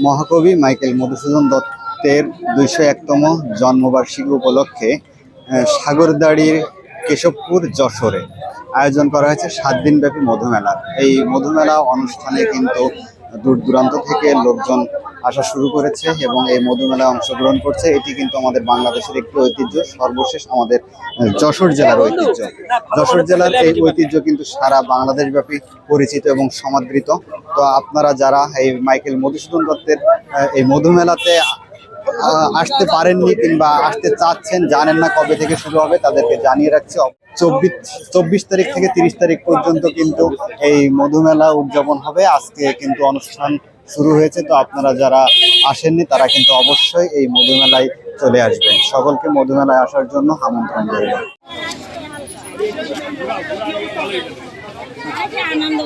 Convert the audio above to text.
মহাকবি মাইকেল মধুসূদন দত্তের ২০১তম জন্মবার্ষিকী উপলক্ষে সাগরদাড়ির কেশবপুর যশোরে আয়োজন করা হয়েছে ৭ দিনব্যাপী মধুমেলা। এই মধুমেলা অনুষ্ঠানে কিন্তু দূর দূরান্ত থেকে লোকজন আসা শুরু করেছে এবং এই মধুমেলায় অংশগ্রহণ করছে। এটি কিন্তু আমাদের বাংলাদেশের একটি ঐতিহ্য, সর্বশেষ আমাদের যশোর জেলার ঐতিহ্য। যশোর জেলার এই ঐতিহ্য কিন্তু সারা বাংলাদেশ ব্যাপী পরিচিত এবং সমাদৃত। তো আপনারা যারা এই মাইকেল মধুসূদন দত্তের এই মধুমেলাতে আসতে পারেননি কিংবা আসতে চাচ্ছেন, জানেন না কবে থেকে শুরু হবে, তাদেরকে জানিয়ে রাখছি ২৪ তারিখ থেকে ৩০ তারিখ পর্যন্ত কিন্তু এই মধুমেলা উদযাপন হবে। আজকে কিন্তু অনুষ্ঠান শুরু হয়েছে। তো আপনারা যারা আসেননি তারা কিন্তু অবশ্যই এই মধুমেলায় চলে আসবেন। সকলকে মধুমেলায় আসার জন্য আমন্ত্রণ রইল। আনন্দ